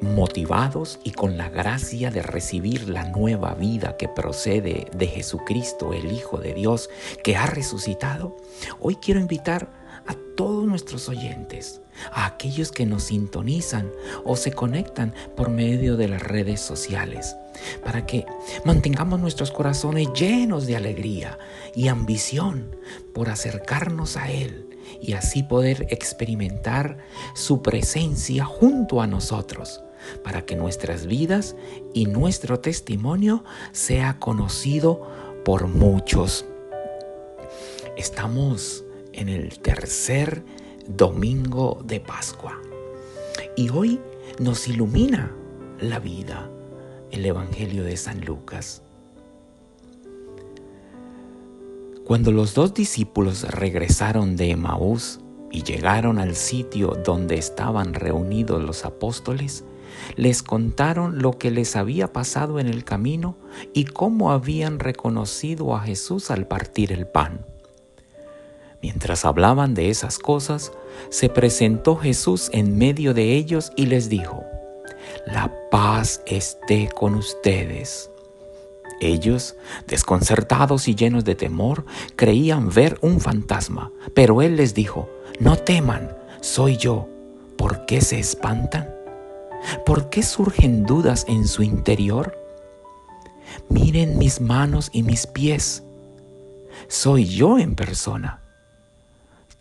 motivados y con la gracia de recibir la nueva vida que procede de Jesucristo, el Hijo de Dios, que ha resucitado, hoy quiero invitar a todos nuestros oyentes, a aquellos que nos sintonizan o se conectan por medio de las redes sociales, para que mantengamos nuestros corazones llenos de alegría y ambición por acercarnos a Él y así poder experimentar su presencia junto a nosotros, para que nuestras vidas y nuestro testimonio sea conocido por muchos. Estamos en el tercer domingo de Pascua y hoy nos ilumina la vida el Evangelio de San Lucas. Cuando los 2 discípulos regresaron de Emaús y llegaron al sitio donde estaban reunidos los apóstoles, les contaron lo que les había pasado en el camino y cómo habían reconocido a Jesús al partir el pan. Mientras hablaban de esas cosas, se presentó Jesús en medio de ellos y les dijo: «La paz esté con ustedes». Ellos, desconcertados y llenos de temor, creían ver un fantasma, pero Él les dijo: «No teman, soy yo. ¿Por qué se espantan? ¿Por qué surgen dudas en su interior? Miren mis manos y mis pies. Soy yo en persona.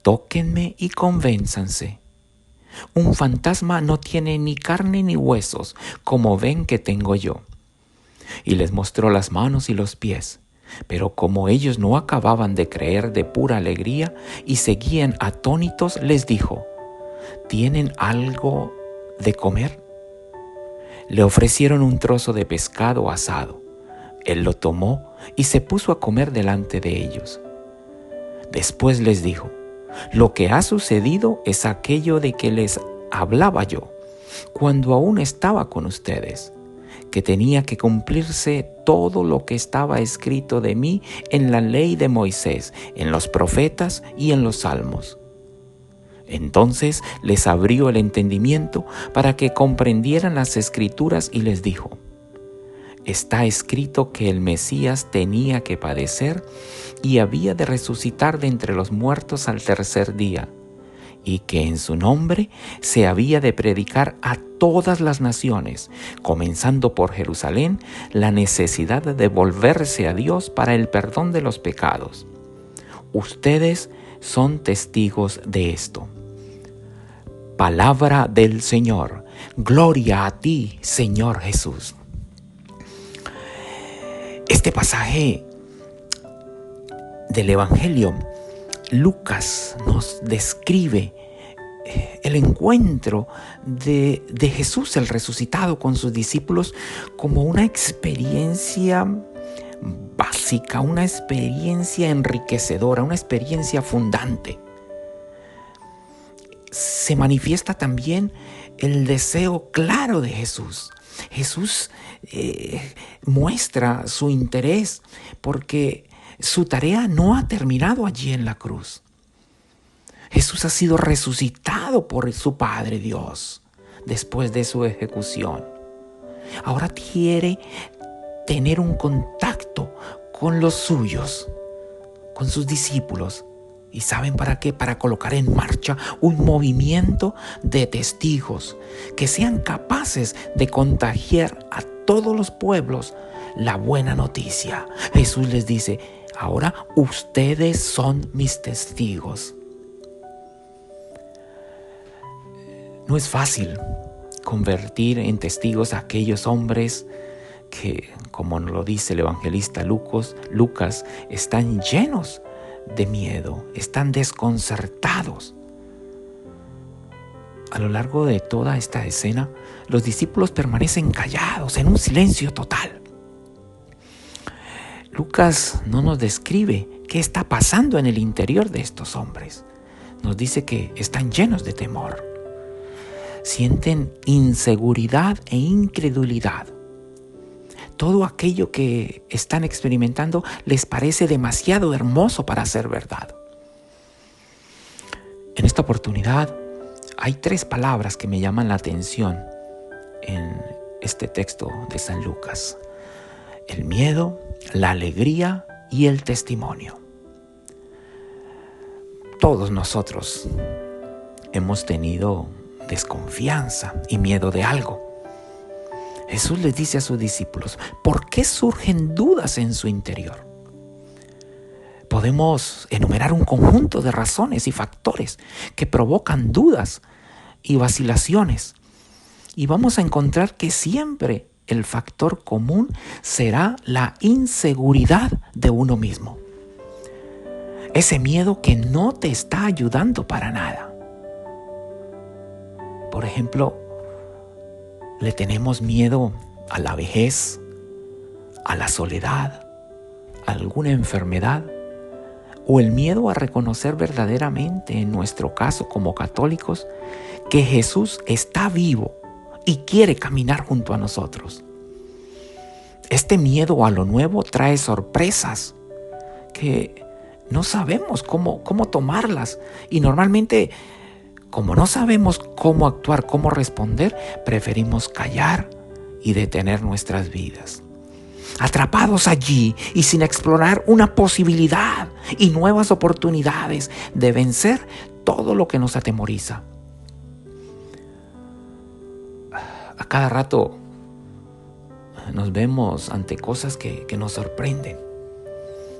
Tóquenme y convénzanse. Un fantasma no tiene ni carne ni huesos, como ven que tengo yo». Y les mostró las manos y los pies. Pero como ellos no acababan de creer de pura alegría y seguían atónitos, les dijo: «¿Tienen algo de comer?». Le ofrecieron un trozo de pescado asado. Él lo tomó y se puso a comer delante de ellos. Después les dijo: «Lo que ha sucedido es aquello de que les hablaba yo, cuando aún estaba con ustedes, que tenía que cumplirse todo lo que estaba escrito de mí en la ley de Moisés, en los profetas y en los salmos». Entonces les abrió el entendimiento para que comprendieran las Escrituras y les dijo: «Está escrito que el Mesías tenía que padecer y había de resucitar de entre los muertos al tercer día, y que en su nombre se había de predicar a todas las naciones, comenzando por Jerusalén, la necesidad de volverse a Dios para el perdón de los pecados. Ustedes son testigos de esto». Palabra del Señor. Gloria a ti, Señor Jesús. Este pasaje del Evangelio, Lucas nos describe el encuentro de Jesús el resucitado con sus discípulos como una experiencia básica, una experiencia enriquecedora, una experiencia fundante. Se manifiesta también el deseo claro de Jesús. Jesús muestra su interés porque su tarea no ha terminado allí en la cruz. Jesús ha sido resucitado por su Padre Dios después de su ejecución. Ahora quiere tener un contacto con los suyos, con sus discípulos. ¿Y saben para qué? Para colocar en marcha un movimiento de testigos que sean capaces de contagiar a todos los pueblos la buena noticia. Jesús les dice: «Ahora ustedes son mis testigos». No es fácil convertir en testigos a aquellos hombres que, como nos lo dice el evangelista Lucas, están llenos de miedo, están desconcertados. A lo largo de toda esta escena, los discípulos permanecen callados en un silencio total. Lucas no nos describe qué está pasando en el interior de estos hombres. Nos dice que están llenos de temor. Sienten inseguridad e incredulidad. Todo aquello que están experimentando les parece demasiado hermoso para ser verdad. En esta oportunidad hay 3 palabras que me llaman la atención en este texto de San Lucas: el miedo, la alegría y el testimonio. Todos nosotros hemos tenido desconfianza y miedo de algo. Jesús les dice a sus discípulos: ¿por qué surgen dudas en su interior? Podemos enumerar un conjunto de razones y factores que provocan dudas y vacilaciones. Y vamos a encontrar que siempre el factor común será la inseguridad de uno mismo. Ese miedo que no te está ayudando para nada. Por ejemplo, le tenemos miedo a la vejez, a la soledad, a alguna enfermedad, o el miedo a reconocer verdaderamente, en nuestro caso como católicos, que Jesús está vivo y quiere caminar junto a nosotros. Este miedo a lo nuevo trae sorpresas que no sabemos cómo tomarlas, y normalmente, como no sabemos cómo actuar, cómo responder, preferimos callar y detener nuestras vidas. Atrapados allí y sin explorar una posibilidad y nuevas oportunidades de vencer todo lo que nos atemoriza. A cada rato nos vemos ante cosas que nos sorprenden,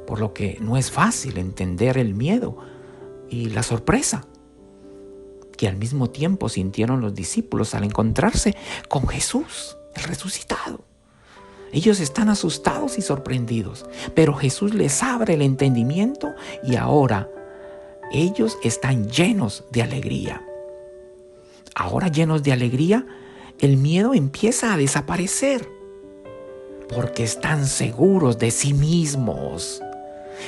por lo que no es fácil entender el miedo y la sorpresa que al mismo tiempo sintieron los discípulos al encontrarse con Jesús, el resucitado. Ellos están asustados y sorprendidos, pero Jesús les abre el entendimiento y ahora ellos están llenos de alegría. Ahora llenos de alegría, el miedo empieza a desaparecer, porque están seguros de sí mismos.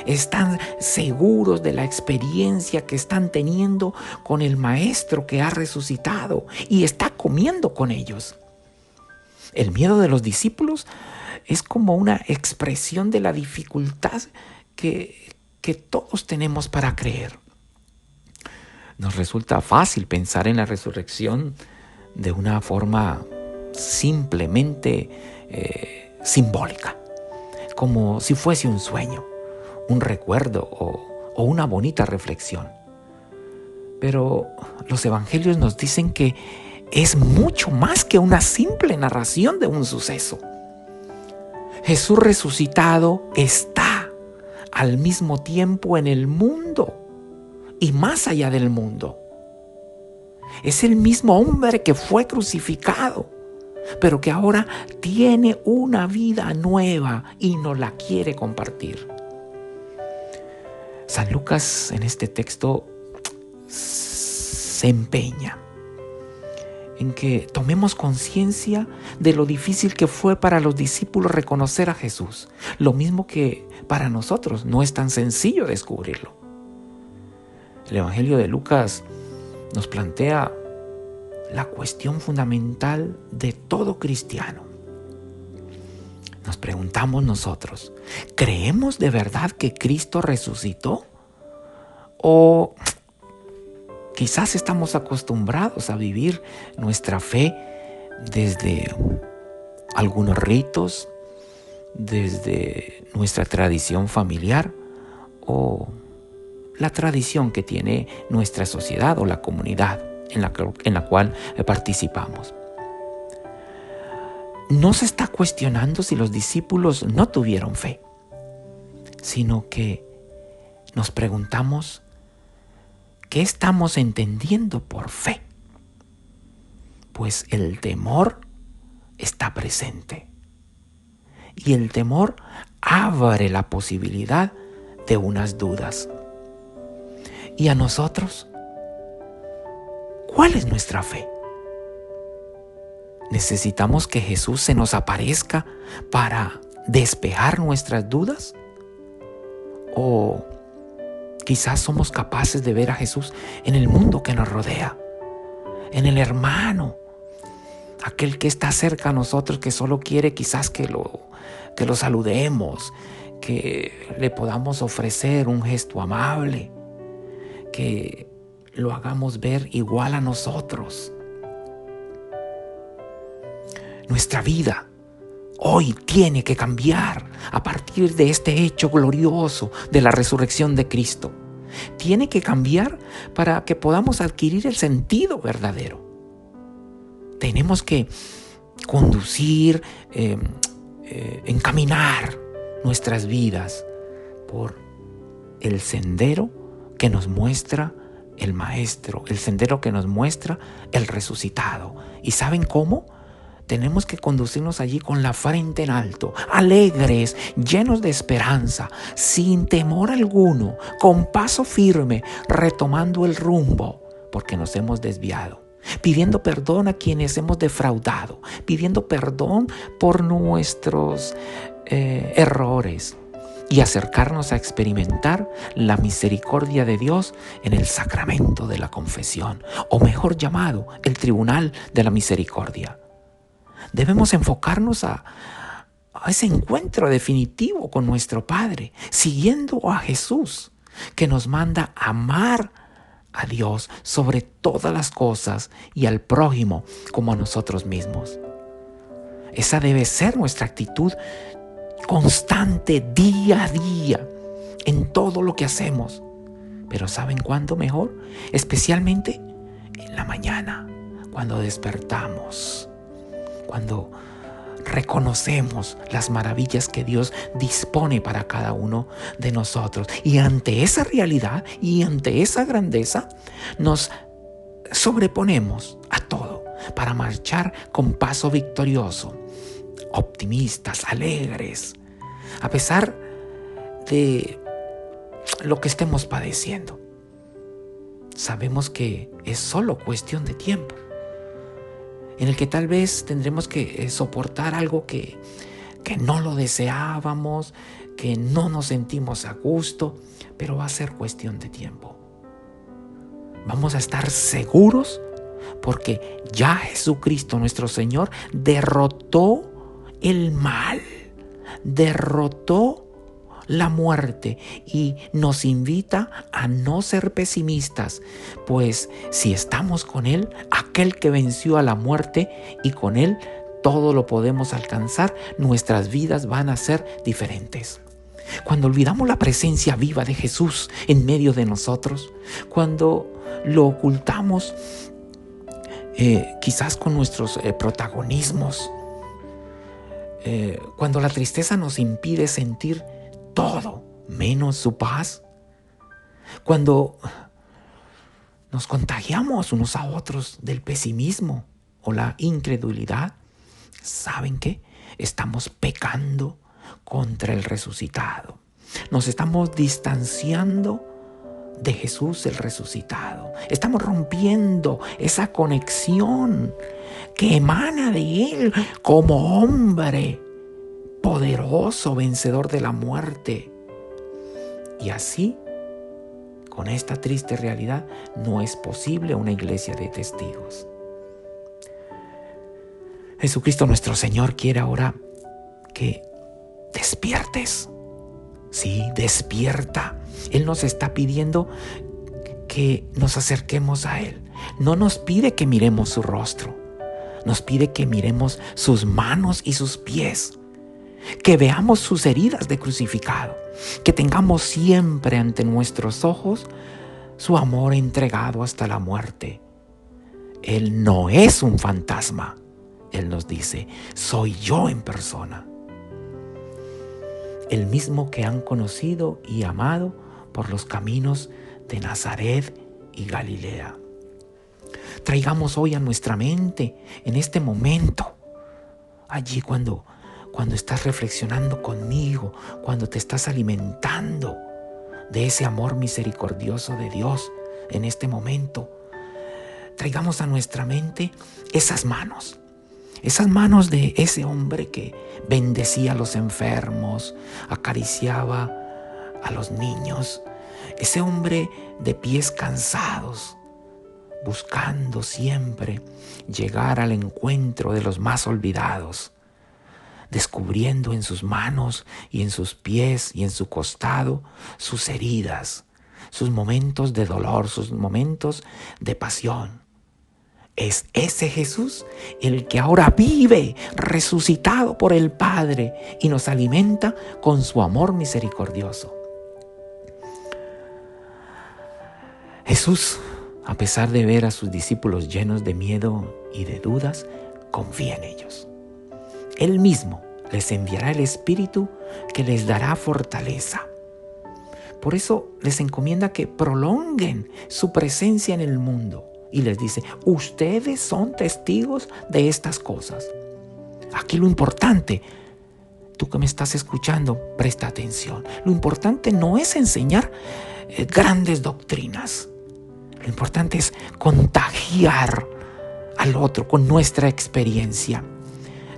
Están seguros de la experiencia que están teniendo con el Maestro que ha resucitado y está comiendo con ellos. El miedo de los discípulos es como una expresión de la dificultad que todos tenemos para creer. Nos resulta fácil pensar en la resurrección de una forma simplemente simbólica, como si fuese un sueño, un recuerdo o una bonita reflexión. Pero los evangelios nos dicen que es mucho más que una simple narración de un suceso. Jesús resucitado está al mismo tiempo en el mundo y más allá del mundo. Es el mismo hombre que fue crucificado, pero que ahora tiene una vida nueva y nos la quiere compartir. San Lucas en este texto se empeña en que tomemos conciencia de lo difícil que fue para los discípulos reconocer a Jesús, lo mismo que para nosotros no es tan sencillo descubrirlo. El Evangelio de Lucas nos plantea la cuestión fundamental de todo cristiano. Nos preguntamos nosotros: ¿creemos de verdad que Cristo resucitó? ¿O quizás estamos acostumbrados a vivir nuestra fe desde algunos ritos, desde nuestra tradición familiar o la tradición que tiene nuestra sociedad o la comunidad en la cual participamos? No se está cuestionando si los discípulos no tuvieron fe, sino que nos preguntamos: ¿qué estamos entendiendo por fe? Pues el temor está presente. Y el temor abre la posibilidad de unas dudas. ¿Y a nosotros? ¿Cuál es nuestra fe? ¿Necesitamos que Jesús se nos aparezca para despejar nuestras dudas? ¿O quizás somos capaces de ver a Jesús en el mundo que nos rodea, en el hermano, aquel que está cerca a nosotros, que solo quiere quizás que lo saludemos, que le podamos ofrecer un gesto amable, que lo hagamos ver igual a nosotros? Nuestra vida hoy tiene que cambiar a partir de este hecho glorioso de la resurrección de Cristo. Tiene que cambiar para que podamos adquirir el sentido verdadero. Tenemos que conducir, encaminar nuestras vidas por el sendero que nos muestra el Maestro, el sendero que nos muestra el resucitado. ¿Y saben cómo? Tenemos que conducirnos allí con la frente en alto, alegres, llenos de esperanza, sin temor alguno, con paso firme, retomando el rumbo, porque nos hemos desviado, pidiendo perdón a quienes hemos defraudado, pidiendo perdón por nuestros errores y acercarnos a experimentar la misericordia de Dios en el sacramento de la confesión, o mejor llamado, el tribunal de la misericordia. Debemos enfocarnos a ese encuentro definitivo con nuestro Padre, siguiendo a Jesús, que nos manda amar a Dios sobre todas las cosas y al prójimo como a nosotros mismos. Esa debe ser nuestra actitud constante, día a día, en todo lo que hacemos. Pero ¿saben cuándo mejor? Especialmente en la mañana, cuando despertamos, cuando reconocemos las maravillas que Dios dispone para cada uno de nosotros. Y ante esa realidad y ante esa grandeza nos sobreponemos a todo para marchar con paso victorioso, optimistas, alegres, a pesar de lo que estemos padeciendo. Sabemos que es solo cuestión de tiempo, en el que tal vez tendremos que soportar algo que no lo deseábamos, que no nos sentimos a gusto, pero va a ser cuestión de tiempo. Vamos a estar seguros porque ya Jesucristo nuestro Señor derrotó el mal, derrotó la muerte y nos invita a no ser pesimistas, pues si estamos con Él, aquel que venció a la muerte, y con Él todo lo podemos alcanzar, nuestras vidas van a ser diferentes. Cuando olvidamos la presencia viva de Jesús en medio de nosotros, cuando lo ocultamos quizás con nuestros protagonismos, cuando la tristeza nos impide sentir todo menos su paz, cuando nos contagiamos unos a otros del pesimismo o la incredulidad, ¿saben qué? Estamos pecando contra el resucitado. Nos estamos distanciando de Jesús el resucitado. Estamos rompiendo esa conexión que emana de Él como hombre poderoso, vencedor de la muerte. Y así, con esta triste realidad, no es posible una iglesia de testigos. Jesucristo nuestro Señor quiere ahora que despiertes. Sí, despierta. Él nos está pidiendo que nos acerquemos a Él. No nos pide que miremos su rostro. Nos pide que miremos sus manos y sus pies. Que veamos sus heridas de crucificado, que tengamos siempre ante nuestros ojos su amor entregado hasta la muerte. Él no es un fantasma. Él nos dice, soy yo en persona. El mismo que han conocido y amado por los caminos de Nazaret y Galilea. Traigamos hoy a nuestra mente, en este momento, allí cuando estás reflexionando conmigo, cuando te estás alimentando de ese amor misericordioso de Dios en este momento, traigamos a nuestra mente esas manos de ese hombre que bendecía a los enfermos, acariciaba a los niños, ese hombre de pies cansados, buscando siempre llegar al encuentro de los más olvidados, descubriendo en sus manos y en sus pies y en su costado sus heridas, sus momentos de dolor, sus momentos de pasión. Es ese Jesús el que ahora vive, resucitado por el Padre, y nos alimenta con su amor misericordioso. Jesús, a pesar de ver a sus discípulos llenos de miedo y de dudas, confía en ellos. Él mismo les enviará el Espíritu que les dará fortaleza. Por eso les encomienda que prolonguen su presencia en el mundo y les dice: ustedes son testigos de estas cosas. Aquí lo importante, tú que me estás escuchando, presta atención. Lo importante no es enseñar grandes doctrinas. Lo importante es contagiar al otro con nuestra experiencia.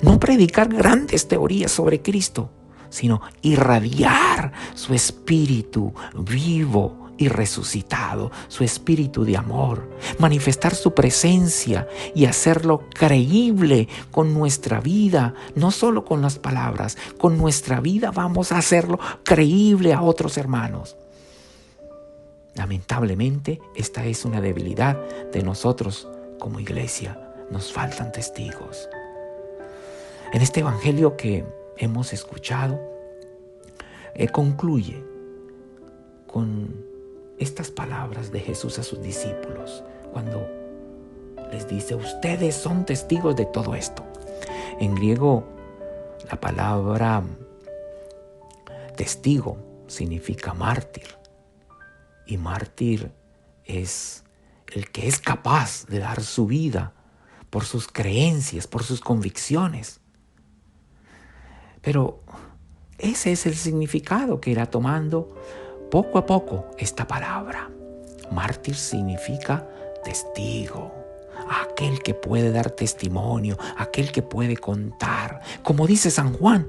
No predicar grandes teorías sobre Cristo, sino irradiar su espíritu vivo y resucitado, su espíritu de amor, manifestar su presencia y hacerlo creíble con nuestra vida, no solo con las palabras. Con nuestra vida vamos a hacerlo creíble a otros hermanos. Lamentablemente, esta es una debilidad de nosotros como iglesia. Nos faltan testigos. En este evangelio que hemos escuchado, concluye con estas palabras de Jesús a sus discípulos, cuando les dice: ustedes son testigos de todo esto. En griego, la palabra testigo significa mártir. Y mártir es el que es capaz de dar su vida por sus creencias, por sus convicciones. Pero ese es el significado que irá tomando poco a poco esta palabra. Mártir significa testigo, aquel que puede dar testimonio, aquel que puede contar. Como dice San Juan,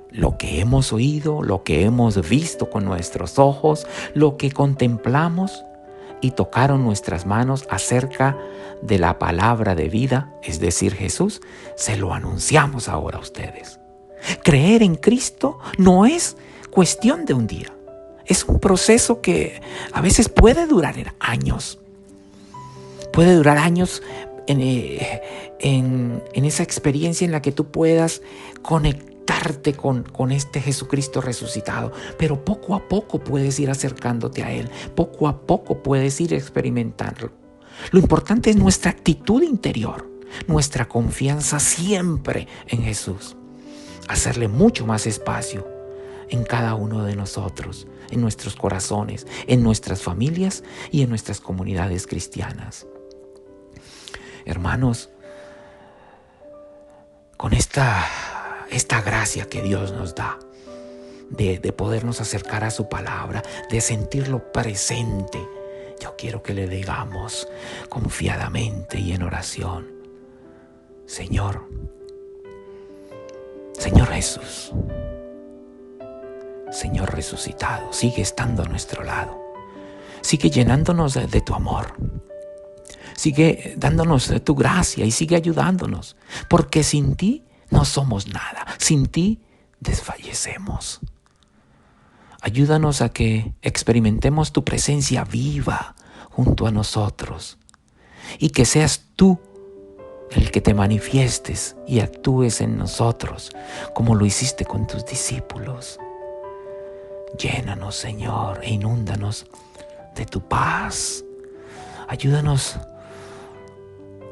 lo que hemos oído, lo que hemos visto con nuestros ojos, lo que contemplamos y tocaron nuestras manos acerca de la palabra de vida, es decir, Jesús, se lo anunciamos ahora a ustedes. Creer en Cristo no es cuestión de un día. Es un proceso que a veces puede durar años. Puede durar años en esa experiencia en la que tú puedas conectarte con este Jesucristo resucitado. Pero poco a poco puedes ir acercándote a Él. Poco a poco puedes ir experimentándolo. Lo importante es nuestra actitud interior, nuestra confianza siempre en Jesús. Hacerle mucho más espacio en cada uno de nosotros, en nuestros corazones, en nuestras familias y en nuestras comunidades cristianas. Hermanos, con esta gracia que Dios nos da de podernos acercar a su palabra, de sentirlo presente, yo quiero que le digamos confiadamente y en oración: Señor Jesús, Señor resucitado, sigue estando a nuestro lado. Sigue llenándonos de tu amor. Sigue dándonos de tu gracia y sigue ayudándonos. Porque sin ti no somos nada. Sin ti desfallecemos. Ayúdanos a que experimentemos tu presencia viva junto a nosotros. Y que seas tú el que te manifiestes y actúes en nosotros como lo hiciste con tus discípulos. Llénanos, Señor, e inúndanos de tu paz. Ayúdanos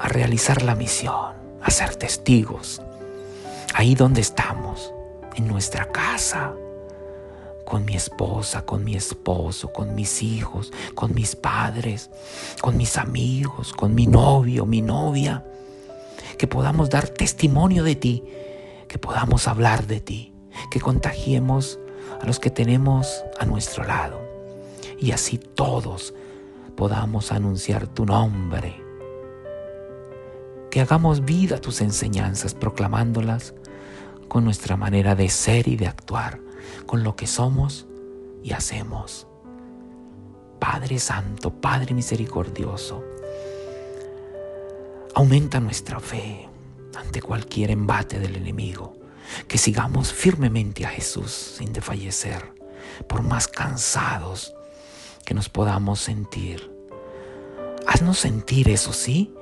a realizar la misión, a ser testigos, ahí donde estamos, en nuestra casa, con mi esposa, con mi esposo, con mis hijos, con mis padres, con mis amigos, con mi novio, mi novia. Que podamos dar testimonio de ti, que podamos hablar de ti, que contagiemos a los que tenemos a nuestro lado y así todos podamos anunciar tu nombre. Que hagamos vida a tus enseñanzas, proclamándolas con nuestra manera de ser y de actuar, con lo que somos y hacemos. Padre Santo, Padre Misericordioso, aumenta nuestra fe ante cualquier embate del enemigo. Que sigamos firmemente a Jesús sin desfallecer, por más cansados que nos podamos sentir. Haznos sentir, eso sí,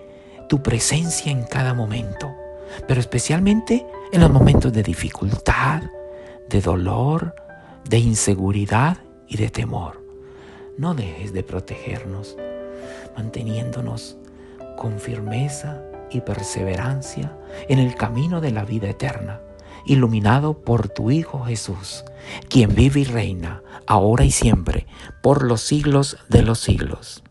tu presencia en cada momento, pero especialmente en los momentos de dificultad, de dolor, de inseguridad y de temor. No dejes de protegernos, manteniéndonos con firmeza y perseverancia en el camino de la vida eterna, iluminado por tu Hijo Jesús, quien vive y reina, ahora y siempre, por los siglos de los siglos.